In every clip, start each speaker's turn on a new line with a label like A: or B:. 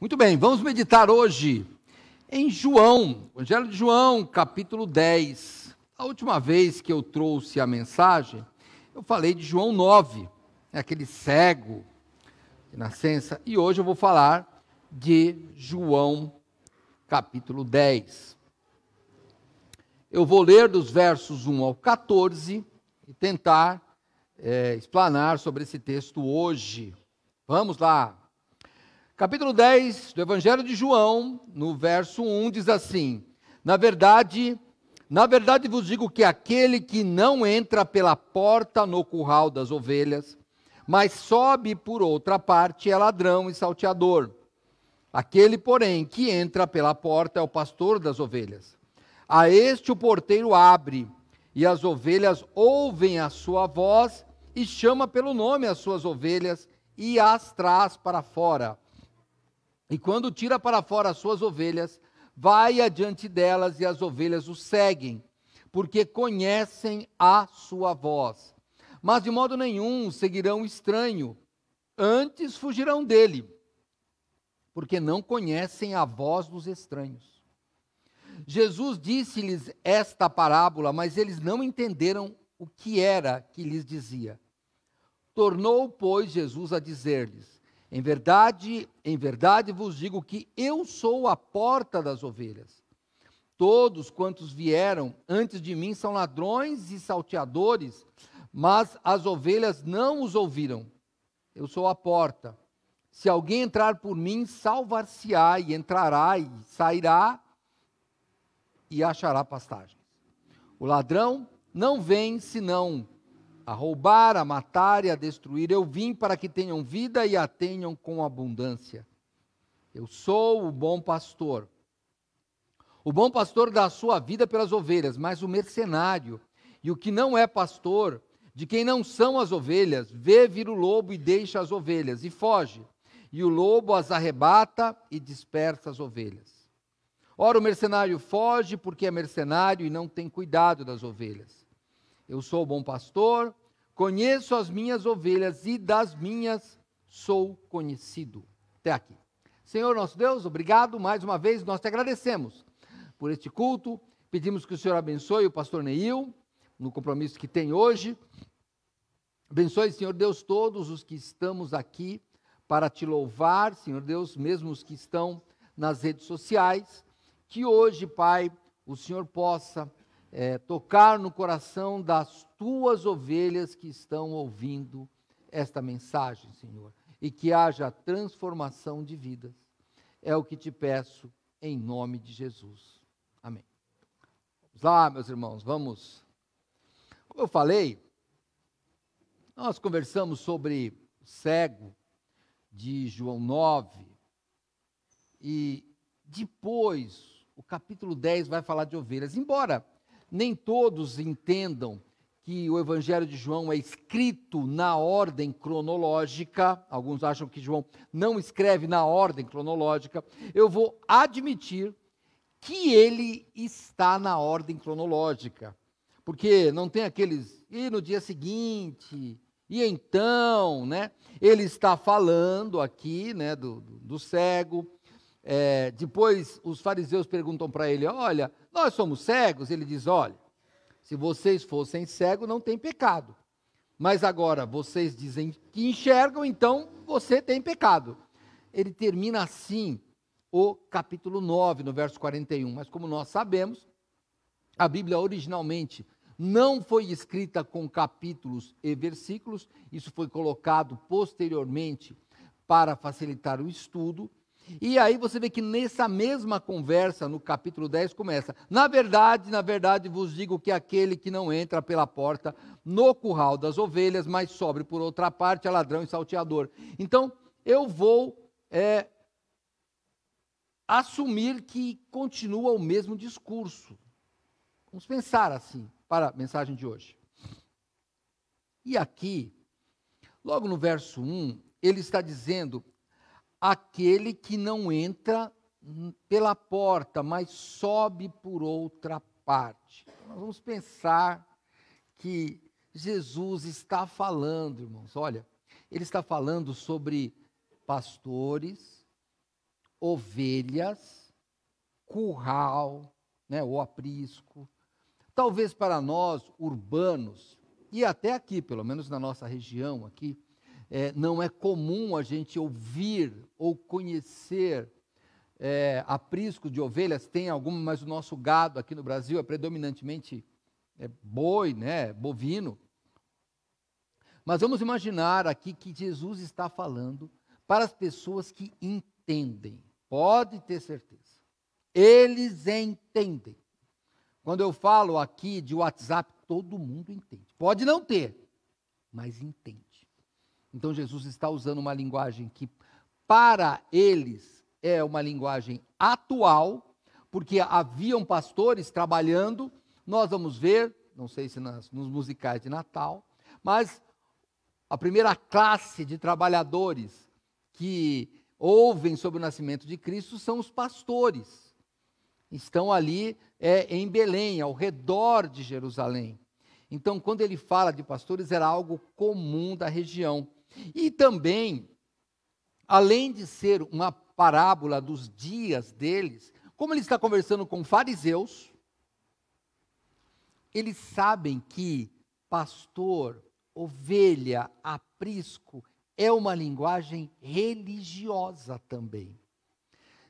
A: Muito bem, vamos meditar hoje em João, Evangelho de João, capítulo 10. A última vez que eu trouxe a mensagem, eu falei de João 9, aquele cego de nascença, e hoje eu vou falar de João, capítulo 10. Eu vou ler dos versos 1 ao 14 e tentar explanar sobre esse texto hoje. Vamos lá. Capítulo 10 do Evangelho de João, no verso 1, diz assim: Na verdade vos digo que aquele que não entra pela porta no curral das ovelhas, mas sobe por outra parte, é ladrão e salteador. Aquele, porém, que entra pela porta é o pastor das ovelhas. A este o porteiro abre, e as ovelhas ouvem a sua voz, e chama pelo nome as suas ovelhas, e as traz para fora. E quando tira para fora as suas ovelhas, vai adiante delas e as ovelhas o seguem, porque conhecem a sua voz. Mas de modo nenhum seguirão o estranho, antes fugirão dele, porque não conhecem a voz dos estranhos. Jesus disse-lhes esta parábola, mas eles não entenderam o que era que lhes dizia. Tornou, pois, Jesus a dizer-lhes: em verdade vos digo que eu sou a porta das ovelhas. Todos quantos vieram antes de mim são ladrões e salteadores, mas as ovelhas não os ouviram. Eu sou a porta. Se alguém entrar por mim, salvar-se-á, e entrará e sairá e achará pastagens. O ladrão não vem senão a roubar, a matar e a destruir. Eu vim para que tenham vida e a tenham com abundância. Eu sou o bom pastor. O bom pastor dá a sua vida pelas ovelhas, mas o mercenário e o que não é pastor, de quem não são as ovelhas, vê vir o lobo e deixa as ovelhas, e foge. E o lobo as arrebata e dispersa as ovelhas. Ora, o mercenário foge porque é mercenário e não tem cuidado das ovelhas. Eu sou o bom pastor, conheço as minhas ovelhas e das minhas sou conhecido. Até aqui. Senhor nosso Deus, obrigado mais uma vez, nós te agradecemos por este culto. Pedimos que o Senhor abençoe o pastor Neil, no compromisso que tem hoje. Abençoe, Senhor Deus, todos os que estamos aqui para te louvar, Senhor Deus, mesmo os que estão nas redes sociais. Que hoje, Pai, o Senhor possa tocar no coração das tuas ovelhas que estão ouvindo esta mensagem, Senhor, e que haja transformação de vidas. É o que te peço em nome de Jesus. Amém. Vamos lá, meus irmãos, vamos. Como eu falei, nós conversamos sobre o cego de João 9 e depois o capítulo 10 vai falar de ovelhas, embora nem todos entendam que o Evangelho de João é escrito na ordem cronológica. Alguns acham que João não escreve na ordem cronológica. Eu vou admitir que ele está na ordem cronológica, porque não tem aqueles, e no dia seguinte, e então, né? Ele está falando aqui, né, do cego. Depois os fariseus perguntam para ele: olha, nós somos cegos? Ele diz: olha, se vocês fossem cegos não tem pecado, mas agora vocês dizem que enxergam, então você tem pecado. Ele termina assim o capítulo 9, no verso 41, mas como nós sabemos, a Bíblia originalmente não foi escrita com capítulos e versículos, isso foi colocado posteriormente para facilitar o estudo. E aí você vê que nessa mesma conversa, no capítulo 10, começa: na verdade vos digo que aquele que não entra pela porta no curral das ovelhas, mas sobe por outra parte, é ladrão e salteador. Então, eu vou assumir que continua o mesmo discurso. Vamos pensar assim, para a mensagem de hoje. E aqui, logo no verso 1, ele está dizendo: aquele que não entra pela porta, mas sobe por outra parte. Nós vamos pensar que Jesus está falando, irmãos, olha, ele está falando sobre pastores, ovelhas, curral, né, ou aprisco. Talvez para nós, urbanos, e até aqui, pelo menos na nossa região aqui, não é comum a gente ouvir ou conhecer aprisco de ovelhas. Tem alguma, mas o nosso gado aqui no Brasil é predominantemente boi, né, bovino. Mas vamos imaginar aqui que Jesus está falando para as pessoas que entendem. Pode ter certeza. Eles entendem. Quando eu falo aqui de WhatsApp, todo mundo entende. Pode não ter, mas entende. Então Jesus está usando uma linguagem que para eles é uma linguagem atual, porque haviam pastores trabalhando. Nós vamos ver, não sei se nos musicais de Natal, mas a primeira classe de trabalhadores que ouvem sobre o nascimento de Cristo são os pastores. Estão ali em Belém, ao redor de Jerusalém. Então, quando ele fala de pastores, era algo comum da região. E também, além de ser uma parábola dos dias deles, como ele está conversando com fariseus, eles sabem que pastor, ovelha, aprisco, é uma linguagem religiosa também.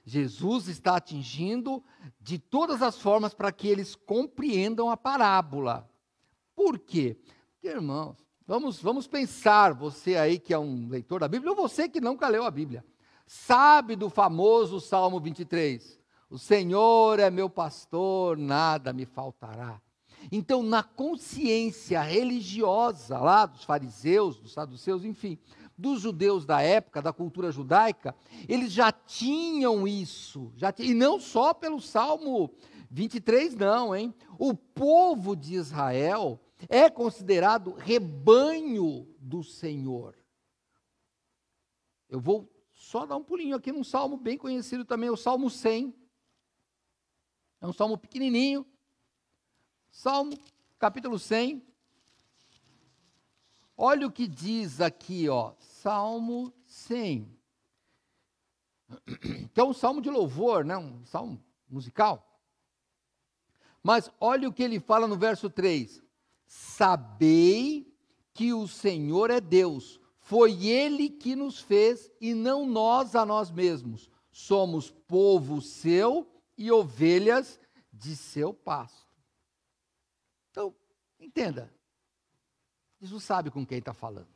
A: Jesus está atingindo de todas as formas para que eles compreendam a parábola. Por quê? Porque, irmãos, vamos pensar, você aí que é um leitor da Bíblia, ou você que nunca leu a Bíblia, sabe do famoso Salmo 23, o Senhor é meu pastor, nada me faltará. Então, na consciência religiosa lá dos fariseus, dos saduceus, enfim, dos judeus da época, da cultura judaica, eles já tinham isso, e não só pelo Salmo 23 não, hein? O povo de Israel é considerado rebanho do Senhor. Eu vou só dar um pulinho aqui num salmo bem conhecido também, o Salmo 100. É um salmo pequenininho. Salmo, capítulo 100. Olha o que diz aqui, ó, Salmo 100. Que é um salmo de louvor, né? Um salmo musical. Mas olha o que ele fala no verso 3. Sabei que o Senhor é Deus. Foi Ele que nos fez e não nós a nós mesmos. Somos povo seu e ovelhas de seu pasto. Então, entenda. Jesus sabe com quem está falando.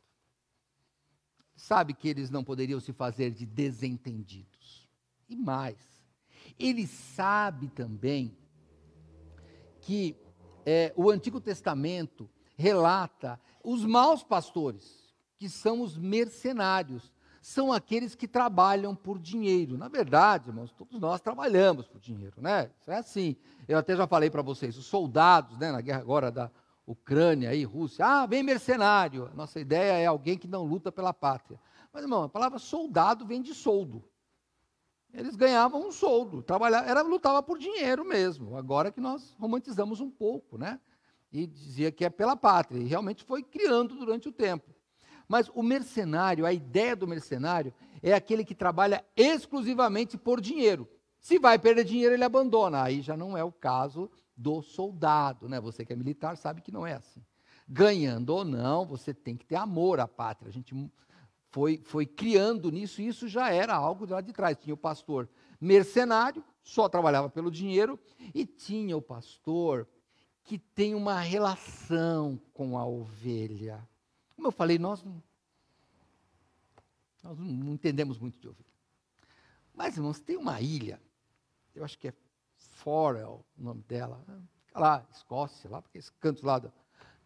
A: Sabe que eles não poderiam se fazer de desentendidos. E mais, ele sabe também que o Antigo Testamento relata os maus pastores, que são os mercenários, são aqueles que trabalham por dinheiro. Na verdade, irmãos, todos nós trabalhamos por dinheiro, né? Isso é assim. Eu até já falei para vocês, os soldados, né, na guerra agora da Ucrânia e Rússia, vem mercenário. Nossa ideia é alguém que não luta pela pátria. Mas, irmão, a palavra soldado vem de soldo. Eles ganhavam um soldo, lutava por dinheiro mesmo. Agora que nós romantizamos um pouco, né? E dizia que é pela pátria, e realmente foi criando durante o tempo. Mas o mercenário, a ideia do mercenário é aquele que trabalha exclusivamente por dinheiro. Se vai perder dinheiro, ele abandona. Aí já não é o caso do soldado, né? Você que é militar sabe que não é assim. Ganhando ou não, você tem que ter amor à pátria. A gente foi criando nisso, e isso já era algo lá de trás. Tinha o pastor mercenário, só trabalhava pelo dinheiro, e tinha o pastor que tem uma relação com a ovelha. Como eu falei, nós não entendemos muito de ovelha. Mas, irmãos, tem uma ilha, eu acho que é Forel, o nome dela, fica lá, Escócia, lá, porque esses cantos lá da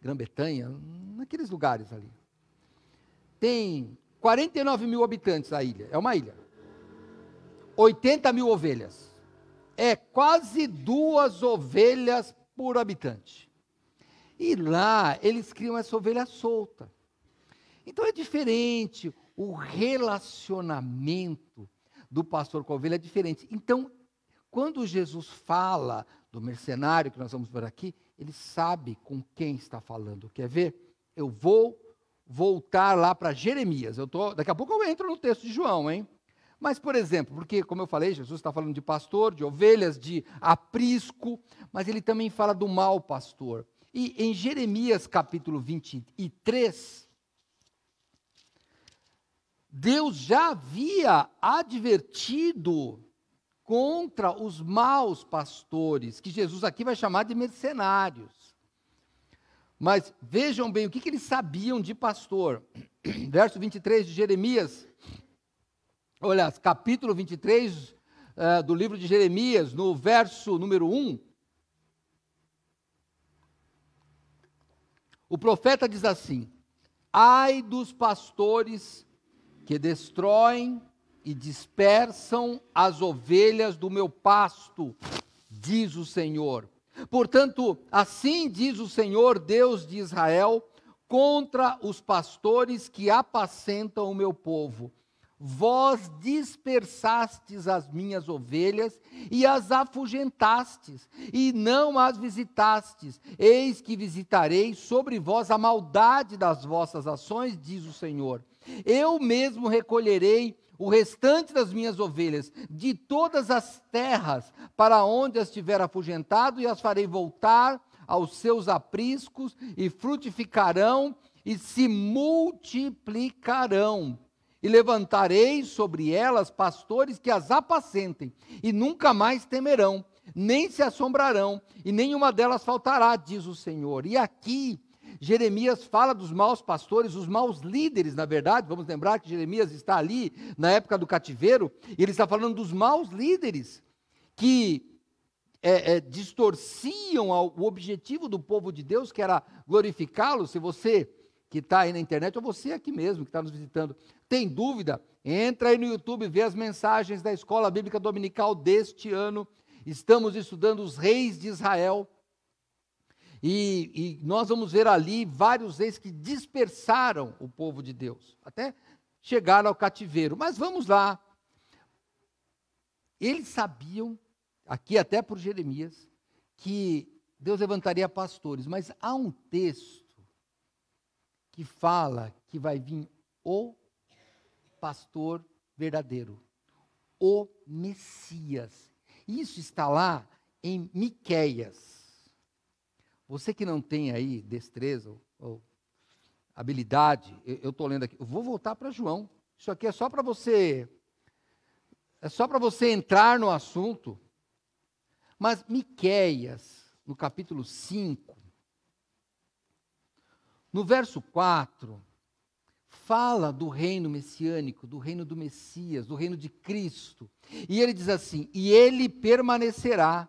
A: Grã-Bretanha, naqueles lugares ali. Tem 49 mil habitantes a ilha, é uma ilha. 80 mil ovelhas. É quase 2 ovelhas por habitante. E lá, eles criam essa ovelha solta. Então é diferente, o relacionamento do pastor com a ovelha é diferente. Então, quando Jesus fala do mercenário, que nós vamos ver aqui, ele sabe com quem está falando. Quer ver? Eu vou voltar lá para Jeremias. Daqui a pouco eu entro no texto de João, hein? Mas, por exemplo, porque, como eu falei, Jesus está falando de pastor, de ovelhas, de aprisco, mas ele também fala do mau pastor. E em Jeremias capítulo 23, Deus já havia advertido contra os maus pastores, que Jesus aqui vai chamar de mercenários. Mas vejam bem o que eles sabiam de pastor. Verso 23 de Jeremias, olha, capítulo 23 do livro de Jeremias, no verso número 1, o profeta diz assim: ai dos pastores que destroem e dispersam as ovelhas do meu pasto, diz o Senhor. Portanto, assim diz o Senhor, Deus de Israel, contra os pastores que apacentam o meu povo. Vós dispersastes as minhas ovelhas e as afugentastes, e não as visitastes. Eis que visitarei sobre vós a maldade das vossas ações, diz o Senhor. Eu mesmo recolherei o restante das minhas ovelhas de todas as terras para onde as tiver afugentado, e as farei voltar aos seus apriscos, e frutificarão e se multiplicarão. E levantarei sobre elas pastores que as apacentem, e nunca mais temerão, nem se assombrarão, e nenhuma delas faltará, diz o Senhor. E aqui, Jeremias fala dos maus pastores, os maus líderes, na verdade. Vamos lembrar que Jeremias está ali na época do cativeiro, e ele está falando dos maus líderes, que distorciam o objetivo do povo de Deus, que era glorificá-lo. Se você que está aí na internet, ou você aqui mesmo que está nos visitando, tem dúvida? Entra aí no YouTube, vê as mensagens da Escola Bíblica Dominical deste ano. Estamos estudando os reis de Israel, e nós vamos ver ali vários reis que dispersaram o povo de Deus, até chegar ao cativeiro. Mas vamos lá. Eles sabiam, aqui até por Jeremias, que Deus levantaria pastores, mas há um texto que fala que vai vir o pastor verdadeiro, o Messias. Isso está lá em Miqueias. Você que não tem aí destreza ou habilidade, eu estou lendo aqui, eu vou voltar para João. Isso aqui é só para você entrar no assunto. Mas Miqueias, no capítulo 5, no verso 4, fala do reino messiânico, do reino do Messias, do reino de Cristo. E ele diz assim: e ele permanecerá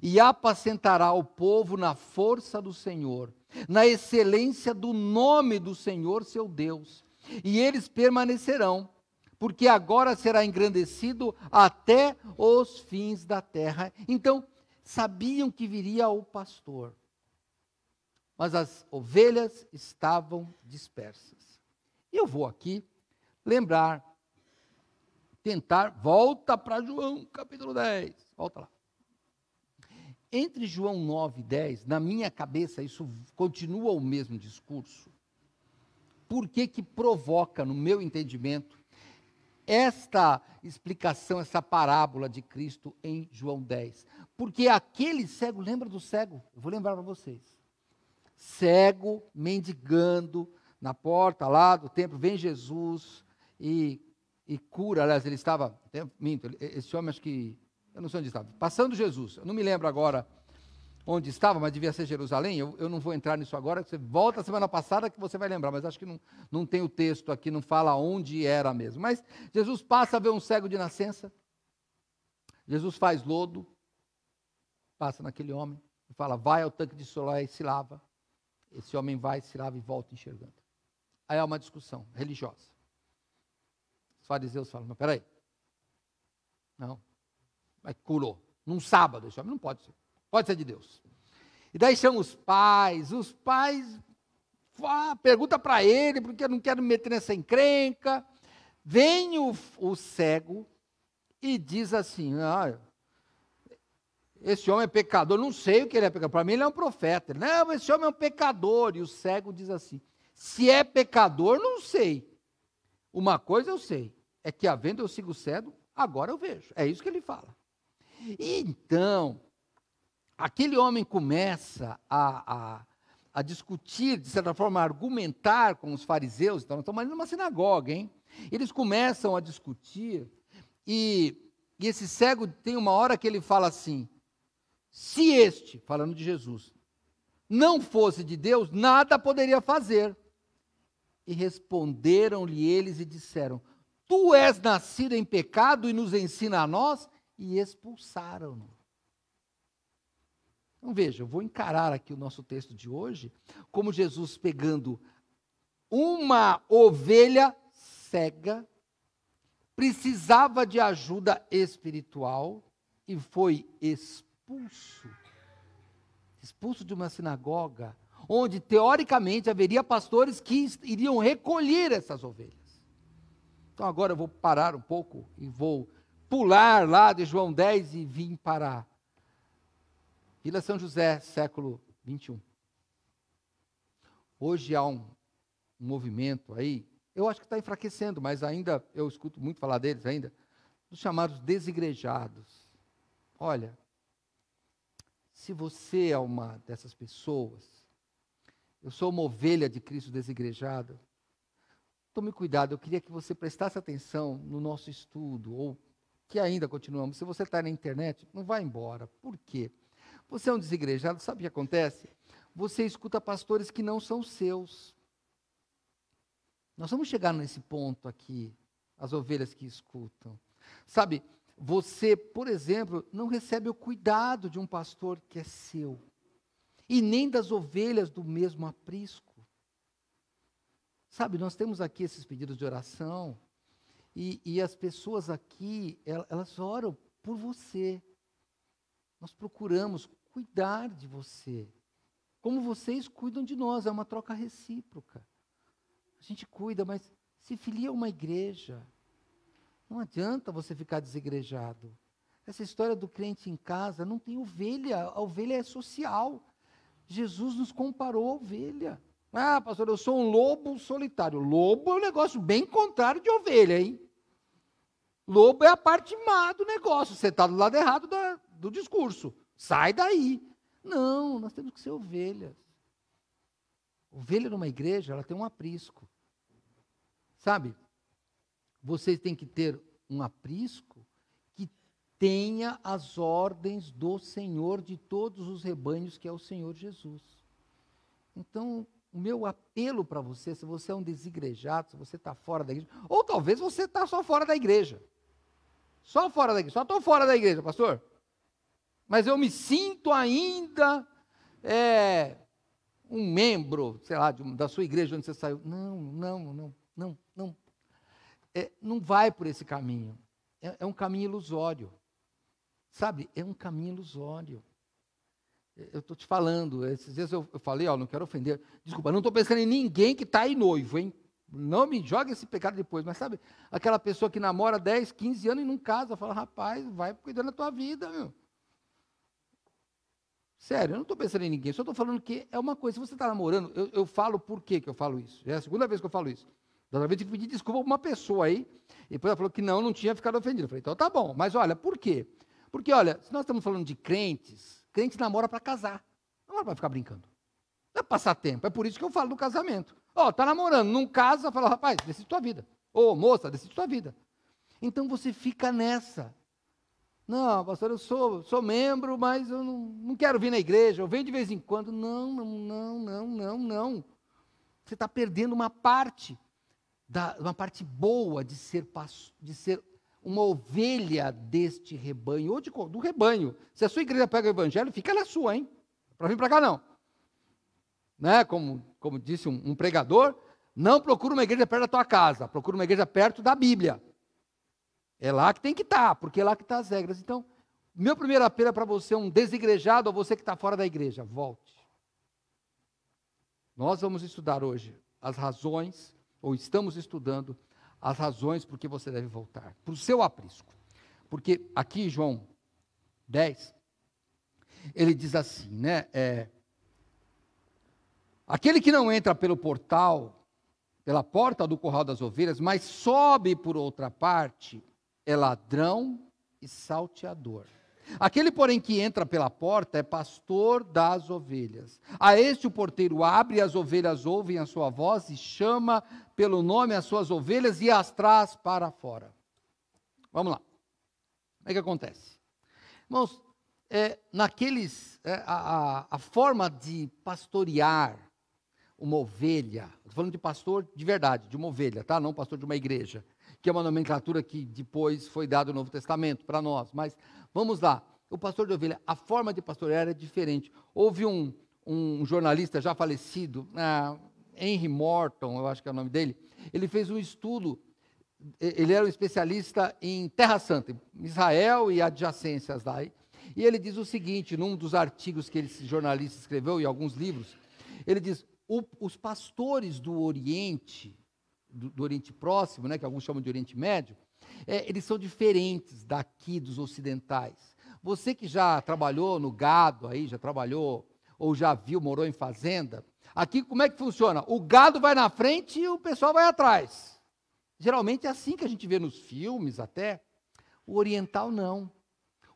A: e apacentará o povo na força do Senhor, na excelência do nome do Senhor seu Deus. E eles permanecerão, porque agora será engrandecido até os fins da terra. Então, sabiam que viria o pastor, mas as ovelhas estavam dispersas. E eu vou aqui lembrar, volta para João, capítulo 10, volta lá. Entre João 9 e 10, na minha cabeça, isso continua o mesmo discurso. Por que provoca, no meu entendimento, esta explicação, essa parábola de Cristo em João 10? Porque aquele cego, lembra do cego? Eu vou lembrar para vocês. Cego, mendigando, na porta lá do templo, vem Jesus e cura. Aliás, ele estava, esse homem acho que, eu não sei onde estava, passando Jesus, eu não me lembro agora onde estava, mas devia ser Jerusalém. Eu não vou entrar nisso agora, você volta a semana passada que você vai lembrar, mas acho que não tem o texto aqui, não fala onde era mesmo. Mas Jesus passa a ver um cego de nascença, Jesus faz lodo, passa naquele homem, e fala, vai ao tanque de Siloé e se lava. Esse homem vai, se lava e volta enxergando. Aí há uma discussão religiosa. Os fariseus falam, não, peraí. Não, mas curou. Num sábado, esse homem não pode ser de Deus. E daí chamam os pais pergunta para ele, porque eu não quero me meter nessa encrenca. Vem o cego e diz assim, esse homem é pecador, não sei o que ele é pecador, para mim ele é um profeta. Não, esse homem é um pecador. E o cego diz assim, se é pecador, não sei. Uma coisa eu sei, é que havendo eu sigo cego, agora eu vejo. É isso que ele fala. E então, aquele homem começa a discutir, de certa forma, a argumentar com os fariseus. Então, nós estamos ali numa sinagoga, hein? Eles começam a discutir, e esse cego tem uma hora que ele fala assim: se este, falando de Jesus, não fosse de Deus, nada poderia fazer. E responderam-lhe eles e disseram: tu és nascido em pecado e nos ensina a nós? E expulsaram-no. Então veja, eu vou encarar aqui o nosso texto de hoje como Jesus pegando uma ovelha cega, precisava de ajuda espiritual e foi expulso de uma sinagoga, onde teoricamente haveria pastores que iriam recolher essas ovelhas. Então agora eu vou parar um pouco e vou pular lá de João 10 e vir para Vila São José, século 21. Hoje há um movimento aí, eu acho que está enfraquecendo, mas ainda, eu escuto muito falar deles ainda, dos chamados desigrejados. Olha, se você é uma dessas pessoas, eu sou uma ovelha de Cristo desigrejada, tome cuidado, eu queria que você prestasse atenção no nosso estudo, ou que ainda continuamos. Se você está na internet, não vá embora. Por quê? Você é um desigrejado, sabe o que acontece? Você escuta pastores que não são seus. Nós vamos chegar nesse ponto aqui, as ovelhas que escutam. Sabe, você, por exemplo, não recebe o cuidado de um pastor que é seu, e nem das ovelhas do mesmo aprisco. Sabe, nós temos aqui esses pedidos de oração, e as pessoas aqui, elas oram por você. Nós procuramos cuidar de você, como vocês cuidam de nós, é uma troca recíproca. A gente cuida, mas se filia a uma igreja. Não adianta você ficar desigrejado. Essa história do crente em casa, não tem ovelha, a ovelha é social. Jesus nos comparou à ovelha. Ah, pastor, eu sou um lobo solitário. Lobo é um negócio bem contrário de ovelha, hein? Lobo é a parte má do negócio. Você está do lado errado do discurso. Sai daí. Não, nós temos que ser ovelhas. Ovelha numa igreja, ela tem um aprisco. Sabe? Vocês têm que ter um aprisco que tenha as ordens do Senhor de todos os rebanhos, que é o Senhor Jesus. Então, o meu apelo para você, se você é um desigrejado, se você está fora da igreja, ou talvez você está só fora da igreja. Só fora da igreja. Só estou fora da igreja, pastor. Mas eu me sinto ainda um membro, sei lá, da sua igreja onde você saiu. Não. Não vai por esse caminho. É um caminho ilusório. Sabe? É um caminho ilusório. Eu estou te falando, esses dias eu falei, não quero ofender. Desculpa, não estou pensando em ninguém que está aí noivo, hein? Não me jogue esse pecado depois. Mas sabe, aquela pessoa que namora 10, 15 anos e não casa, fala, rapaz, vai cuidando da tua vida, meu. Sério, eu não estou pensando em ninguém, só estou falando que é uma coisa, se você está namorando, eu falo por que eu falo isso. É a segunda vez que eu falo isso. Da outra vez eu pedi desculpa para uma pessoa aí, e depois ela falou que não tinha ficado ofendido. Eu falei, então tá bom, mas olha, por quê? Porque, olha, se nós estamos falando de crentes namora para casar, não namora para ficar brincando. Não é passar tempo, é por isso que eu falo do casamento. Está namorando, não casa, fala, rapaz, decide tua vida. Ô, moça, decide tua vida. Então você fica nessa. Não, pastor, eu sou membro, mas eu não quero vir na igreja, eu venho de vez em quando. Não. Você está perdendo uma parte boa de ser uma ovelha deste rebanho, ou do rebanho. Se a sua igreja pega o evangelho, fica na sua, hein? Para vir para cá, não. Né? Como disse um pregador, não procura uma igreja perto da tua casa, procura uma igreja perto da Bíblia. É lá que tem que estar, porque é lá que estão as regras. Então, meu primeiro apelo é para você, um desigrejado, ou você que está fora da igreja, volte. Nós vamos estudar hoje as razões, ou estamos estudando as razões por que você deve voltar, para o seu aprisco. Porque aqui, João 10, ele diz assim, né? Aquele que não entra pelo portal, pela porta do curral das ovelhas, mas sobe por outra parte, é ladrão e salteador. Aquele, porém, que entra pela porta é pastor das ovelhas. A este o porteiro abre, e as ovelhas ouvem a sua voz, e chama pelo nome as suas ovelhas e as traz para fora. Vamos lá. Como é que acontece? Irmãos, a forma de pastorear uma ovelha, estou falando de pastor de verdade, de uma ovelha, tá? Não pastor de uma igreja, que é uma nomenclatura que depois foi dada no Novo Testamento para nós, mas vamos lá, o pastor de ovelha, a forma de pastorear é diferente. Houve um jornalista já falecido, Henry Morton, eu acho que é o nome dele, ele fez um estudo, ele era um especialista em Terra Santa, em Israel e adjacências lá, e ele diz o seguinte, num dos artigos que esse jornalista escreveu, e alguns livros, ele diz, os pastores do Oriente, do Oriente Próximo, né, que alguns chamam de Oriente Médio, eles são diferentes daqui dos ocidentais. Você que já trabalhou no gado, aí já trabalhou, ou já viu, morou em fazenda, aqui como é que funciona? O gado vai na frente e o pessoal vai atrás. Geralmente é assim que a gente vê nos filmes até. O oriental não.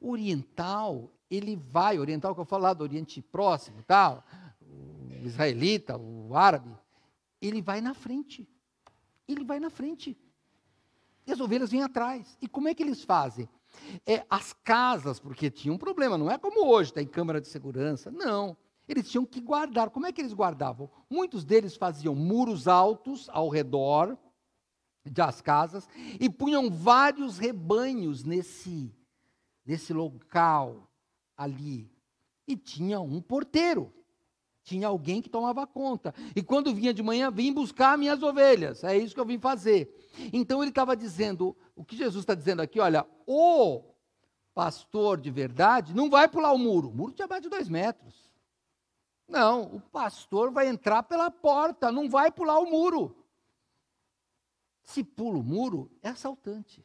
A: O oriental, oriental que eu falo lá do Oriente Próximo, tal, o israelita, o árabe, ele vai na frente. Ele vai na frente. E as ovelhas vêm atrás. E como é que eles fazem? As casas, porque tinha um problema, não é como hoje, tem câmara de segurança, não. Eles tinham que guardar. Como é que eles guardavam? Muitos deles faziam muros altos ao redor das casas e punham vários rebanhos nesse local ali. E tinha um porteiro. Tinha alguém que tomava conta. E quando vinha de manhã, vim buscar minhas ovelhas. É isso que eu vim fazer. Então ele estava dizendo, o que Jesus está dizendo aqui, olha, o pastor de verdade não vai pular o muro. O muro tinha mais de 2 metros. Não, o pastor vai entrar pela porta, não vai pular o muro. Se pula o muro, é assaltante.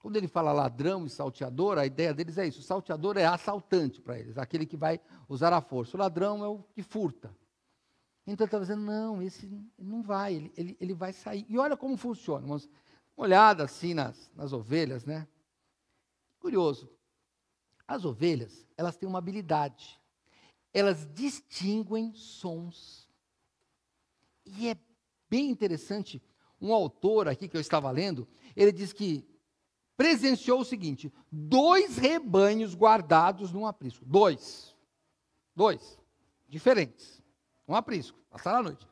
A: Quando ele fala ladrão e salteador, a ideia deles é isso. O salteador é assaltante para eles, aquele que vai usar a força. O ladrão é o que furta. Então ele estava dizendo, não, esse não vai, ele vai sair. E olha como funciona. Uma olhada assim nas ovelhas, né? Curioso. As ovelhas, elas têm uma habilidade. Elas distinguem sons. E é bem interessante, um autor aqui que eu estava lendo, ele diz que presenciou o seguinte, 2 rebanhos guardados num aprisco. 2 diferentes. Um aprisco, passaram a noite.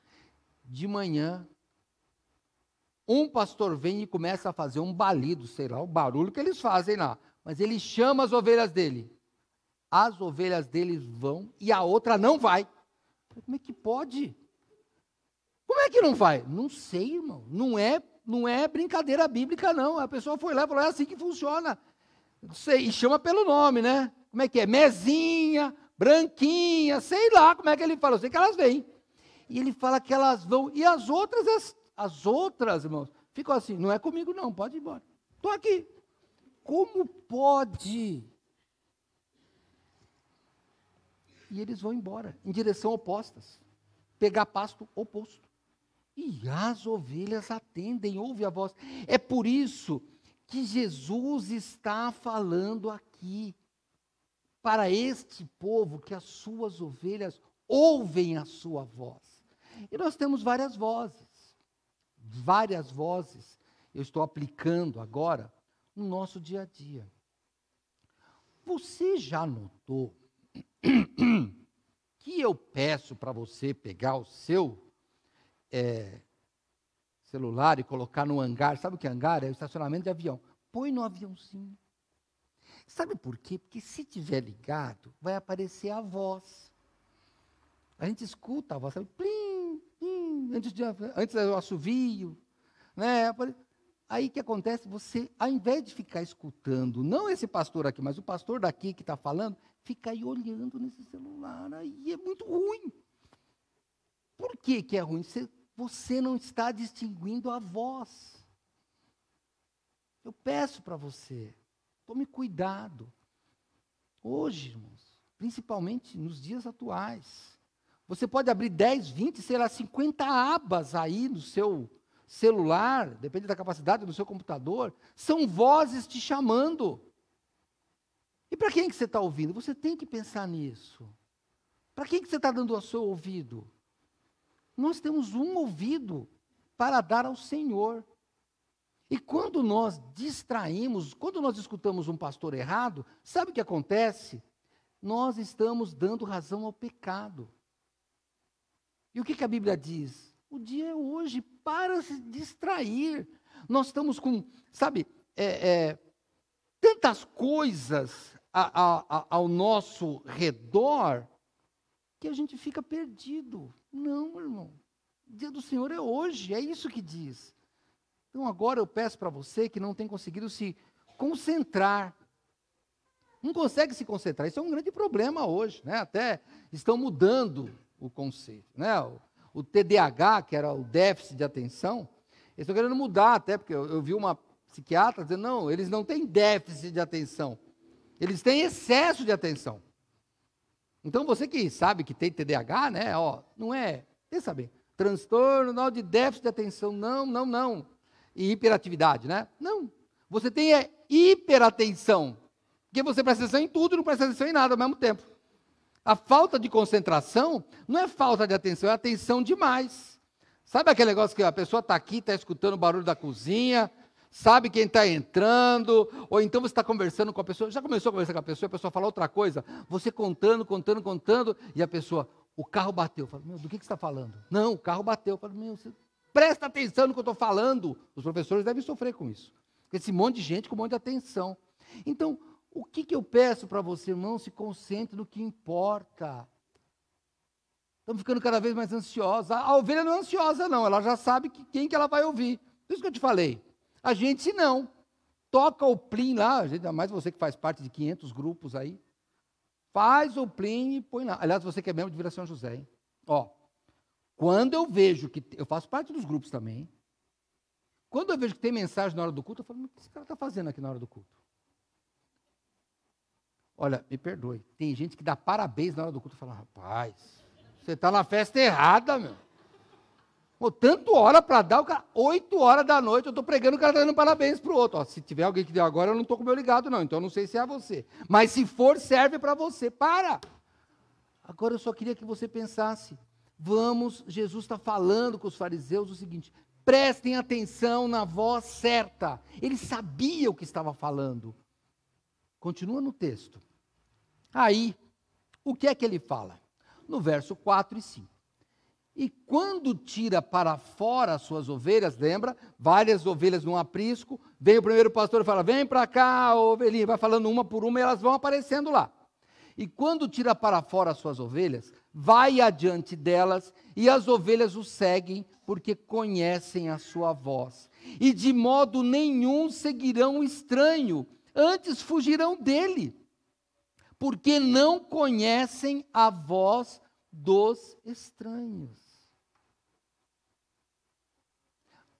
A: De manhã, um pastor vem e começa a fazer um balido, sei lá, o barulho que eles fazem lá. Mas ele chama as ovelhas dele. As ovelhas deles vão e a outra não vai. Como é que pode? Como é que não vai? Não sei, irmão. Não é brincadeira bíblica, não. A pessoa foi lá e falou, é assim que funciona. Não sei, e chama pelo nome, né? Como é que é? Mezinha, branquinha, sei lá como é que ele fala. Eu sei que elas vêm. E ele fala que elas vão. E as outras, irmãos, ficam assim, não é comigo não, pode ir embora. Estou aqui. Como pode? E eles vão embora, em direção opostas. Pegar pasto oposto. E as ovelhas atendem, ouvem a voz. É por isso que Jesus está falando aqui para este povo que as suas ovelhas ouvem a sua voz. E nós temos várias vozes. Eu estou aplicando agora no nosso dia a dia. Você já notou que eu peço para você pegar o seu celular e colocar no hangar? Sabe o que é hangar? É o estacionamento de avião. Põe no aviãozinho. Sabe por quê? Porque se tiver ligado, vai aparecer a voz. A gente escuta a voz, sabe? Plim, plim, antes do assovio, né? Aí o que acontece? Você, ao invés de ficar escutando, não esse pastor aqui, mas o pastor daqui que está falando, fica aí olhando nesse celular, aí é muito ruim. Por que é ruim? Você não está distinguindo a voz. Eu peço para você, tome cuidado. Hoje, irmãos, principalmente nos dias atuais, Você pode abrir 10, 20, sei lá, 50 abas aí no seu celular, depende da capacidade do seu computador. São vozes te chamando. E para quem que você está ouvindo? Você tem que pensar nisso. Para quem que você está dando o seu ouvido? Nós temos um ouvido para dar ao Senhor. E quando nós distraímos, quando nós escutamos um pastor errado, sabe o que acontece? Nós estamos dando razão ao pecado. E o que a Bíblia diz? O dia é hoje, para se distrair. Nós estamos com, sabe, tantas coisas ao nosso redor, que a gente fica perdido. Não, irmão. O dia do Senhor é hoje, é isso que diz. Então agora eu peço para você que não tem conseguido se concentrar. Não consegue se concentrar. Isso é um grande problema hoje, né? Até estão mudando o conceito, né? O TDAH, que era o déficit de atenção, eles estão querendo mudar até, porque eu vi uma psiquiatra dizendo, não, eles não têm déficit de atenção, eles têm excesso de atenção. Então você que sabe que tem TDAH, né? Ó, não é, pensa bem, transtorno não, de déficit de atenção, não. E hiperatividade, né? Não. Você tem hiperatenção, porque você presta atenção em tudo e não presta atenção em nada ao mesmo tempo. A falta de concentração não é falta de atenção, é atenção demais. Sabe aquele negócio que a pessoa está aqui, está escutando o barulho da cozinha, sabe quem está entrando, ou então você está conversando com a pessoa, já começou a conversar com a pessoa fala outra coisa, você contando, e a pessoa, o carro bateu. Eu falo, meu, do que você está falando? Não, o carro bateu. Eu falo, meu, você presta atenção no que eu estou falando. Os professores devem sofrer com isso. Com esse monte de gente com um monte de atenção. Então, o que eu peço para você, irmão? Se concentre no que importa. Estamos ficando cada vez mais ansiosos. A ovelha não é ansiosa, não. Ela já sabe quem que ela vai ouvir. Por isso que eu te falei. A gente não. Toca o plim lá, ainda mais você que faz parte de 500 grupos aí. Faz o plim e põe lá. Aliás, você que é membro de Vila São José, hein? Ó, quando eu vejo que... Eu faço parte dos grupos também. Hein? Quando eu vejo que tem mensagem na hora do culto, eu falo, mas o que esse cara está fazendo aqui na hora do culto? Olha, me perdoe, tem gente que dá parabéns na hora do culto e fala, rapaz, você está na festa errada, meu. Pô, tanto hora para dar, o cara, 8 horas da noite, eu estou pregando, o cara está dando parabéns para o outro. Ó, se tiver alguém que deu agora, eu não estou com o meu ligado, não, então eu não sei se é você. Mas se for, serve para você. Para! Agora eu só queria que você pensasse, Jesus está falando com os fariseus o seguinte, prestem atenção na voz certa. Ele sabia o que estava falando. Continua no texto. Aí, o que é que ele fala? No verso 4 e 5. E quando tira para fora as suas ovelhas, lembra? Várias ovelhas num aprisco, vem o primeiro pastor e fala, vem para cá, ovelhinha, vai falando uma por uma e elas vão aparecendo lá. E quando tira para fora as suas ovelhas, vai adiante delas e as ovelhas o seguem porque conhecem a sua voz. E de modo nenhum seguirão o estranho, antes fugirão dele, porque não conhecem a voz dos estranhos.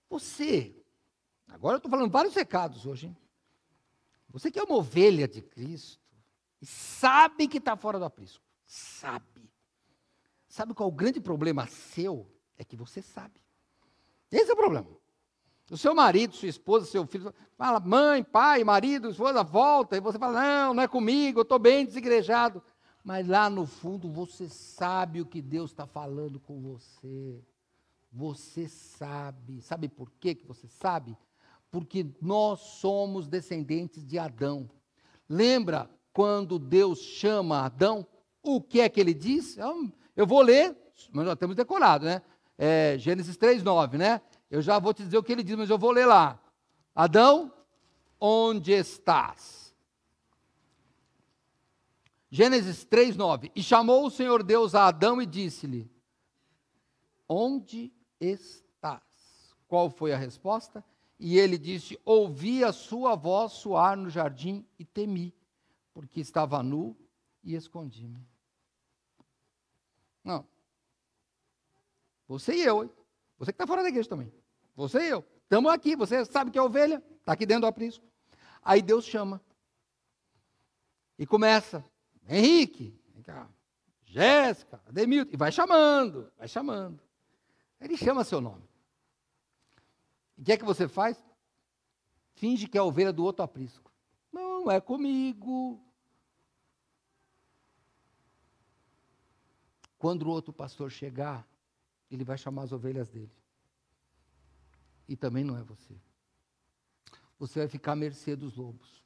A: Você, agora eu estou falando vários recados hoje, hein? Você que é uma ovelha de Cristo, e sabe que está fora do aprisco, sabe qual é o grande problema seu? É que você sabe. Esse é o problema. O seu marido, sua esposa, seu filho, fala, mãe, pai, marido, esposa, volta, e você fala, não é comigo, eu estou bem desigrejado. Mas lá no fundo você sabe o que Deus está falando com você. Você sabe. Sabe por quê que você sabe? Porque nós somos descendentes de Adão. Lembra quando Deus chama Adão? O que é que ele diz? Eu vou ler, mas nós temos decorado, né? Gênesis 3:9, né? Eu já vou te dizer o que ele diz, mas eu vou ler lá. Adão, onde estás? Gênesis 3:9. E chamou o Senhor Deus a Adão e disse-lhe, onde estás? Qual foi a resposta? E ele disse, ouvi a sua voz soar no jardim e temi, porque estava nu e escondi-me. Não. Você e eu, hein? Você que está fora da igreja também. Você e eu. Estamos aqui, você sabe que é ovelha, está aqui dentro do aprisco. Aí Deus chama. E começa, Henrique, vem cá. Jéssica, Ademilton, e vai chamando, vai chamando. Ele chama seu nome. E o que é que você faz? Finge que é a ovelha do outro aprisco. Não, é comigo. Quando o outro pastor chegar, ele vai chamar as ovelhas dele. E também não é você. Você vai ficar à mercê dos lobos.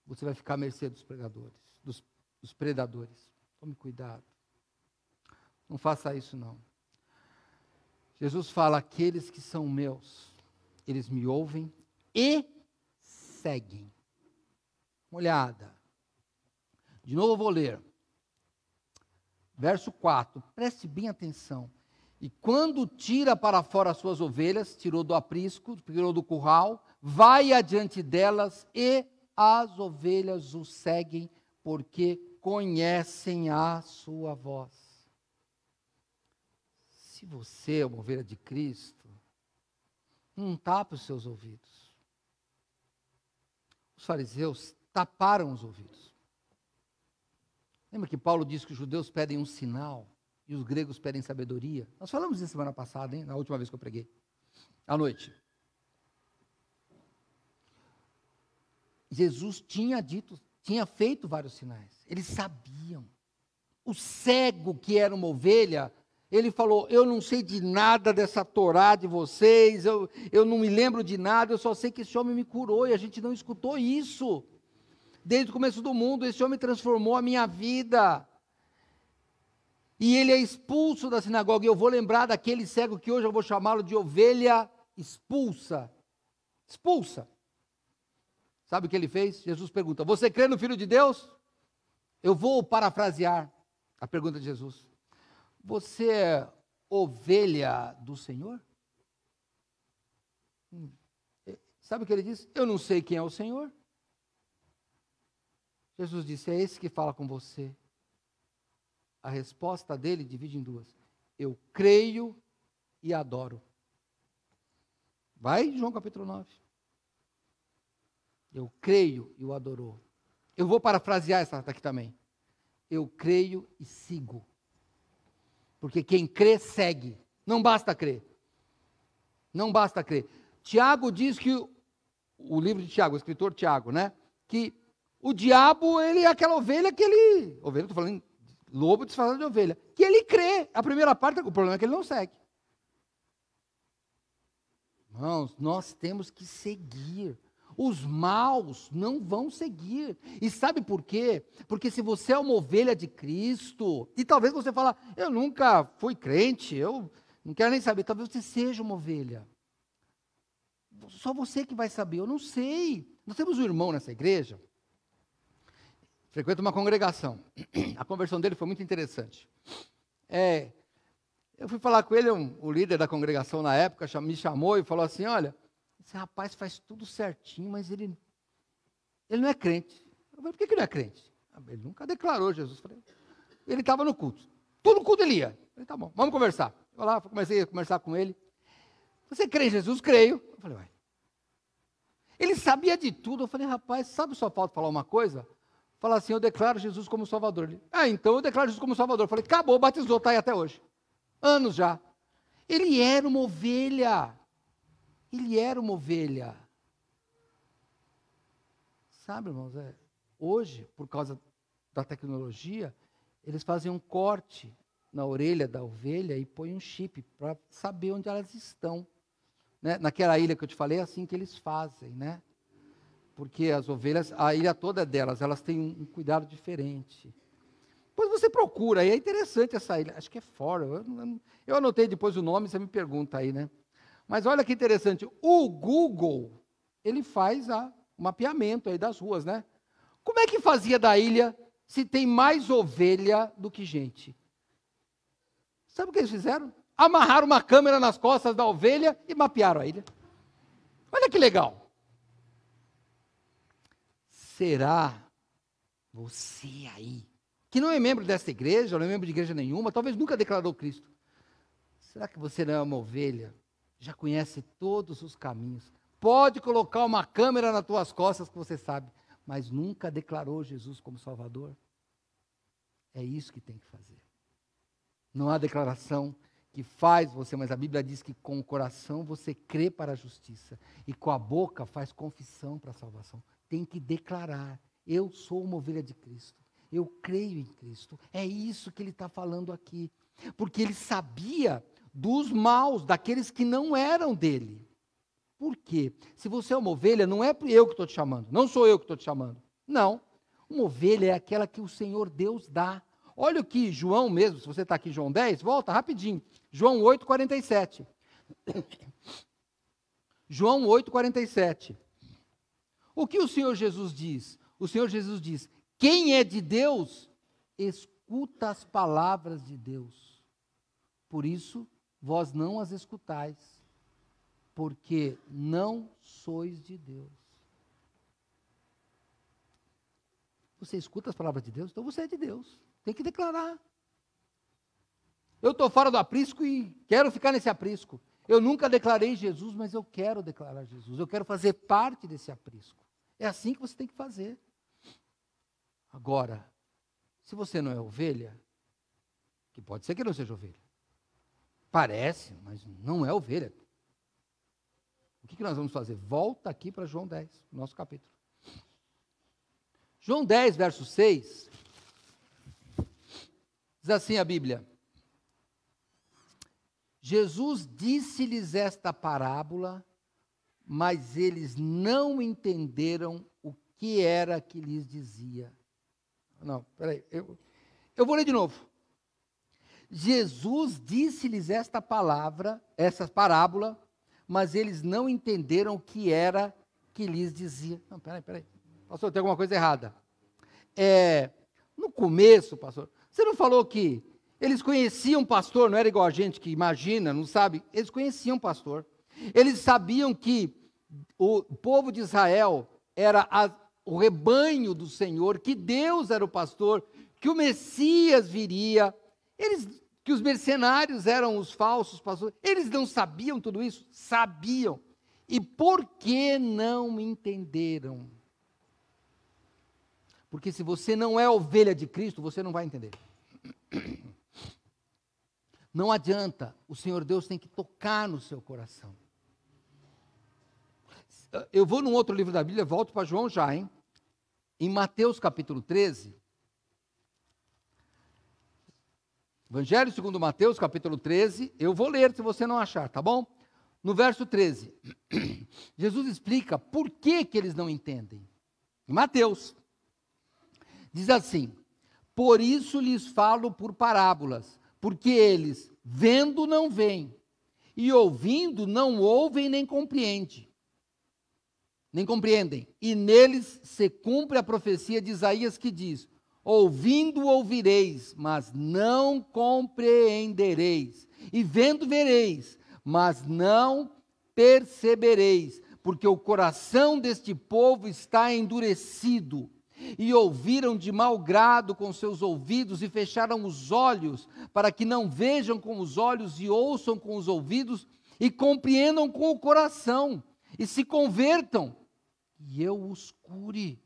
A: Você vai ficar à mercê dos pregadores, dos predadores. Tome cuidado. Não faça isso, não. Jesus fala, aqueles que são meus, eles me ouvem e seguem. Uma olhada. De novo eu vou ler. Verso 4, preste bem atenção. E quando tira para fora as suas ovelhas, tirou do aprisco, tirou do curral, vai adiante delas e as ovelhas o seguem, porque conhecem a sua voz. Se você é uma ovelha de Cristo, não tapa os seus ouvidos. Os fariseus taparam os ouvidos. Lembra que Paulo diz que os judeus pedem um sinal e os gregos pedem sabedoria? Nós falamos isso semana passada, hein? Na última vez que eu preguei, à noite. Jesus tinha feito vários sinais. Eles sabiam. O cego que era uma ovelha, ele falou, eu não sei de nada dessa Torá de vocês, eu não me lembro de nada, eu só sei que esse homem me curou e a gente não escutou isso. Desde o começo do mundo, esse homem transformou a minha vida. E ele é expulso da sinagoga. E eu vou lembrar daquele cego que hoje eu vou chamá-lo de ovelha expulsa. Expulsa. Sabe o que ele fez? Jesus pergunta, você crê no Filho de Deus? Eu vou parafrasear a pergunta de Jesus. Você é ovelha do Senhor? Sabe o que ele disse? Eu não sei quem é o Senhor. Jesus disse, é esse que fala com você. A resposta dele divide em duas. Eu creio e adoro. Vai João capítulo 9. Eu creio e o adorou. Eu vou parafrasear essa daqui também. Eu creio e sigo. Porque quem crê, segue. Não basta crer. Não basta crer. Tiago diz que, o livro de Tiago, o escritor Tiago, né? Que o diabo, ele é aquela ovelha que ele... Ovelha, estou falando lobo disfarçado de ovelha. Que ele crê. A primeira parte, o problema é que ele não segue. Irmãos, nós temos que seguir. Os maus não vão seguir. E sabe por quê? Porque se você é uma ovelha de Cristo, e talvez você fale, eu nunca fui crente, eu não quero nem saber, talvez você seja uma ovelha. Só você que vai saber, eu não sei. Nós temos um irmão nessa igreja, frequenta uma congregação. A conversão dele foi muito interessante. Eu fui falar com ele, o líder da congregação na época me chamou e falou assim, olha, esse rapaz faz tudo certinho, mas ele não é crente. Eu falei, por que ele não é crente? Ele nunca declarou Jesus. Eu falei, ele estava no culto. Todo culto ele ia. Eu falei, tá bom, vamos conversar. Eu lá comecei a conversar com ele. Você crê em Jesus? Creio. Eu falei, uai. Ele sabia de tudo. Eu falei, rapaz, sabe só falta falar uma coisa? Falar assim, eu declaro Jesus como Salvador. Ele, então eu declaro Jesus como Salvador. Eu falei, acabou, batizou, está aí até hoje. Anos já. Ele era uma ovelha. Ele era uma ovelha. Sabe, irmãos, hoje, por causa da tecnologia, eles fazem um corte na orelha da ovelha e põem um chip para saber onde elas estão. Né? Naquela ilha que eu te falei, é assim que eles fazem, né? Porque as ovelhas, a ilha toda é delas, elas têm um cuidado diferente. Depois você procura, aí é interessante essa ilha, acho que é fora, eu anotei depois o nome, você me pergunta aí, né? Mas olha que interessante, o Google, ele faz o mapeamento aí das ruas, né? Como é que fazia da ilha se tem mais ovelha do que gente? Sabe o que eles fizeram? Amarraram uma câmera nas costas da ovelha e mapearam a ilha. Olha que legal. Será você aí, que não é membro dessa igreja, não é membro de igreja nenhuma, talvez nunca declarou Cristo. Será que você não é uma ovelha? Já conhece todos os caminhos. Pode colocar uma câmera nas tuas costas que você sabe, mas nunca declarou Jesus como Salvador? É isso que tem que fazer. Não há declaração que faz você, mas a Bíblia diz que com o coração você crê para a justiça e com a boca faz confissão para a salvação. Tem que declarar: eu sou uma ovelha de Cristo, eu creio em Cristo. É isso que ele está falando aqui, porque ele sabia dos maus, daqueles que não eram dele. Por quê? Se você é uma ovelha, não é eu que estou te chamando, não sou eu que estou te chamando. Não, uma ovelha é aquela que o Senhor Deus dá. Olha o que João mesmo, se você está aqui em João 10, volta rapidinho. João 8,47. João 8,47. O que o Senhor Jesus diz? O Senhor Jesus diz: quem é de Deus, escuta as palavras de Deus. Por isso, vós não as escutais, porque não sois de Deus. Você escuta as palavras de Deus, então você é de Deus. Tem que declarar. Eu estou fora do aprisco e quero ficar nesse aprisco. Eu nunca declarei Jesus, mas eu quero declarar Jesus. Eu quero fazer parte desse aprisco. É assim que você tem que fazer. Agora, se você não é ovelha, que pode ser que não seja ovelha, parece, mas não é ovelha. O que nós vamos fazer? Volta aqui para João 10, nosso capítulo. João 10, verso 6, diz assim a Bíblia: Jesus disse-lhes esta parábola, mas eles não entenderam o que era que lhes dizia. Não, peraí, eu vou ler de novo. Jesus disse-lhes esta parábola, mas eles não entenderam o que era que lhes dizia. Não, peraí. Pastor, tem alguma coisa errada. No começo, pastor, você não falou que eles conheciam pastor, não era igual a gente que imagina, não sabe? Eles conheciam pastor. Eles sabiam que o povo de Israel era o rebanho do Senhor, que Deus era o pastor, que o Messias viria, que os mercenários eram os falsos pastores. Eles não sabiam tudo isso? Sabiam. E por que não entenderam? Porque se você não é ovelha de Cristo, você não vai entender. Não adianta, o Senhor Deus tem que tocar no seu coração. Eu vou num outro livro da Bíblia, volto para João já, hein? Em Mateus capítulo 13, Evangelho segundo Mateus capítulo 13, eu vou ler se você não achar, tá bom? No verso 13, Jesus explica por que eles não entendem. Em Mateus, diz assim: por isso lhes falo por parábolas, porque eles, vendo, não veem, e ouvindo, não ouvem nem compreendem. E neles se cumpre a profecia de Isaías que diz: ouvindo ouvireis, mas não compreendereis, e vendo vereis, mas não percebereis, porque o coração deste povo está endurecido, e ouviram de mau grado com seus ouvidos, e fecharam os olhos, para que não vejam com os olhos, e ouçam com os ouvidos, e compreendam com o coração, e se convertam, e eu os cure.